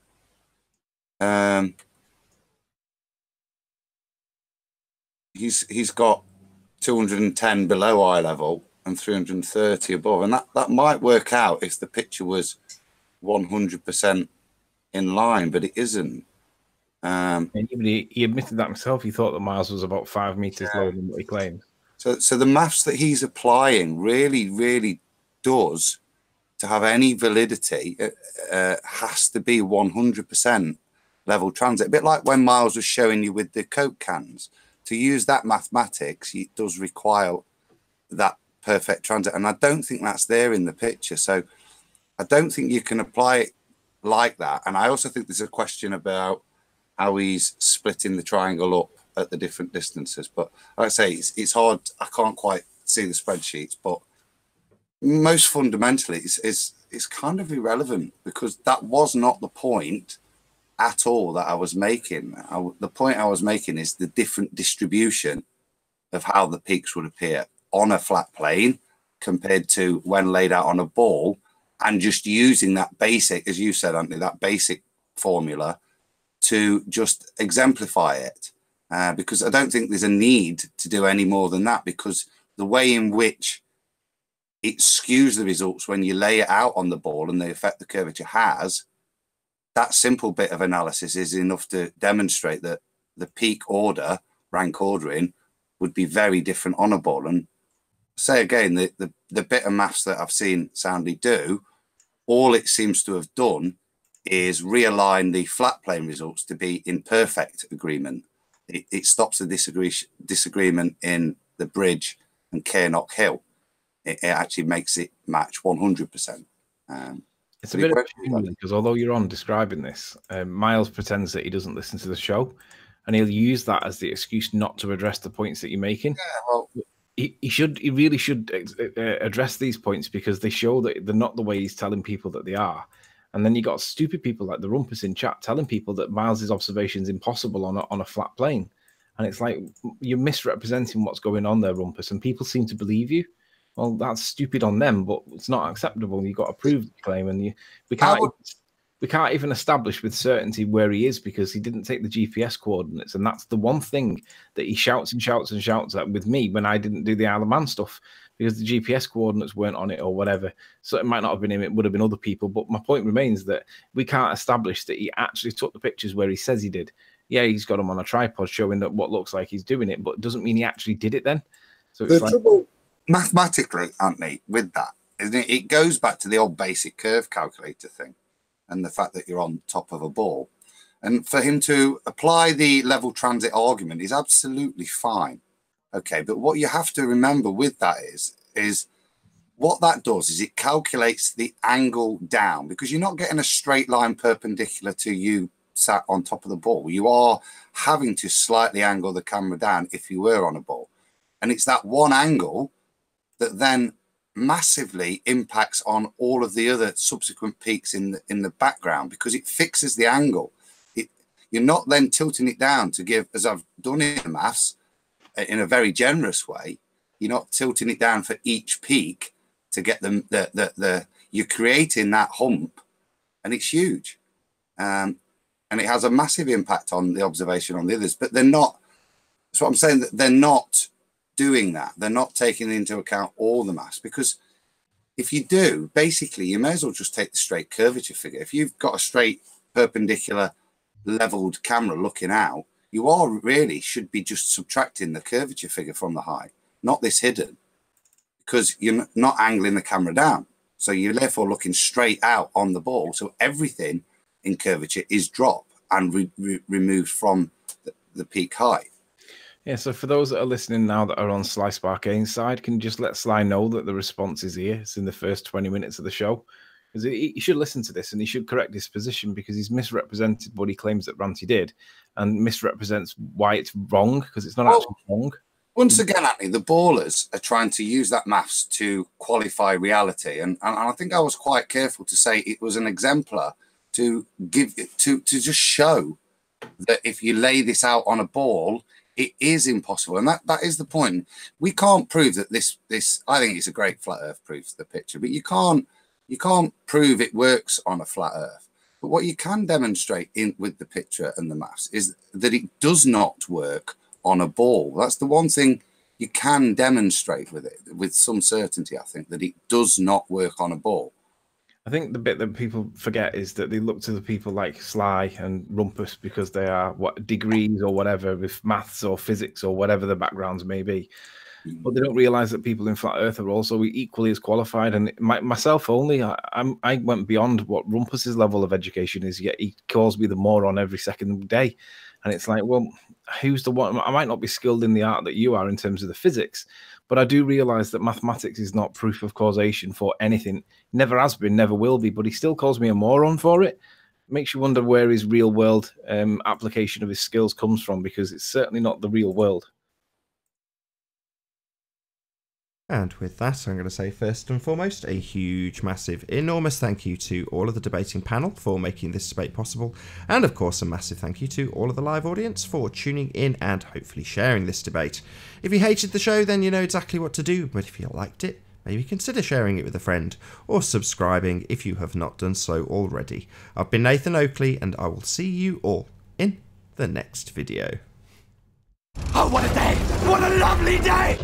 he's got 210 below eye level and 330 above, and that might work out if the picture was 100% in line, but it isn't. He admitted that himself. He thought that Miles was about 5 meters lower than what he claimed. So the maths that he's applying really does, to have any validity, has to be 100% level transit. A bit like when Miles was showing you with the Coke cans. To use that mathematics, it does require that perfect transit. And I don't think that's there in the picture. So I don't think you can apply it like that. And I also think there's a question about how he's splitting the triangle up at the different distances. But like I say, it's hard. I can't quite see the spreadsheets, but most fundamentally, it's kind of irrelevant because that was not the point at all that I was making. The point I was making is the different distribution of how the peaks would appear on a flat plane compared to when laid out on a ball, and just using that basic, as you said, Anthony, that basic formula to just exemplify it. Because I don't think there's a need to do any more than that, because the way in which it skews the results when you lay it out on the ball and the effect the curvature has, that simple bit of analysis is enough to demonstrate that the peak order, rank ordering, would be very different on a ball. And say again, the bit of maths that I've seen Soundy do, all it seems to have done is realign the flat plane results to be in perfect agreement. It stops the disagreement in the bridge and Cairnock Hill. It actually makes it match 100%. It's a bit of a shame because although you're on describing this, Miles pretends that he doesn't listen to the show, and he'll use that as the excuse not to address the points that you're making. Yeah, well, he really should address these points because they show that they're not the way he's telling people that they are. And then you got stupid people like the Rumpus in chat telling people that Miles's observation is impossible on a flat plane, and it's like you're misrepresenting what's going on there, Rumpus, and people seem to believe you. Well, that's stupid on them, but it's not acceptable. You've got to prove the claim, and we can't even establish with certainty where he is because he didn't take the GPS coordinates, and that's the one thing that he shouts and shouts and shouts at with me when I didn't do the Isle of Man stuff because the GPS coordinates weren't on it or whatever. So it might not have been him; it would have been other people. But my point remains that we can't establish that he actually took the pictures where he says he did. Yeah, he's got them on a tripod showing that what looks like he's doing it, but it doesn't mean he actually did it then. So it's trouble mathematically, Anthony, with that, isn't it? It goes back to the old basic curve calculator thing and the fact that you're on top of a ball. And for him to apply the level transit argument is absolutely fine. Okay, but what you have to remember with that is what that does is it calculates the angle down, because you're not getting a straight line perpendicular to you sat on top of the ball. You are having to slightly angle the camera down if you were on a ball. And it's that one angle that then massively impacts on all of the other subsequent peaks in the background, because it fixes the angle. you're not then tilting it down to give, as I've done in the maths, in a very generous way. You're not tilting it down for each peak to get them. You're creating that hump, and it's huge, and it has a massive impact on the observation on the others. But they're not. That's what I'm saying. That they're not doing that. They're not taking into account all the maths, because if you do, basically, you may as well just take the straight curvature figure. If you've got a straight perpendicular leveled camera looking out, you are really should be just subtracting the curvature figure from the height, not this hidden, because you're not angling the camera down. So you're therefore looking straight out on the ball. So everything in curvature is dropped and removed from the peak height. Yeah, so for those that are listening now that are on Sly Sparkane's side, can you just let Sly know that the response is here? It's in the first 20 minutes of the show. Because he should listen to this and he should correct his position, because he's misrepresented what he claims that Ranty did and misrepresents why it's wrong, because it's not actually wrong. Once again, Anthony, the ballers are trying to use that maths to qualify reality. And I think I was quite careful to say it was an exemplar to give to just show that if you lay this out on a ball, it is impossible. And that is the point. We can't prove that this I think it's a great flat earth proof of the picture, but you can't prove it works on a flat earth. But what you can demonstrate with the picture and the maths is that it does not work on a ball. That's the one thing you can demonstrate with it with some certainty, I think, that it does not work on a ball. I think the bit that people forget is that they look to the people like Sly and Rumpus because they are degrees or whatever with maths or physics or whatever the backgrounds may be. But they don't realize that people in flat earth are also equally as qualified. And myself only, I went beyond what Rumpus's level of education is, yet he calls me the moron every second day. And it's like, well, who's the one? I might not be skilled in the art that you are in terms of the physics, but I do realize that mathematics is not proof of causation for anything. Never has been, never will be, but he still calls me a moron for it. Makes you wonder where his real world application of his skills comes from, because it's certainly not the real world. And with that, I'm going to say first and foremost, a huge, massive, enormous thank you to all of the debating panel for making this debate possible. And of course, a massive thank you to all of the live audience for tuning in and hopefully sharing this debate. If you hated the show, then you know exactly what to do. But if you liked it, maybe consider sharing it with a friend or subscribing if you have not done so already. I've been Nathan Oakley, and I will see you all in the next video. Oh, what a day! What a lovely day!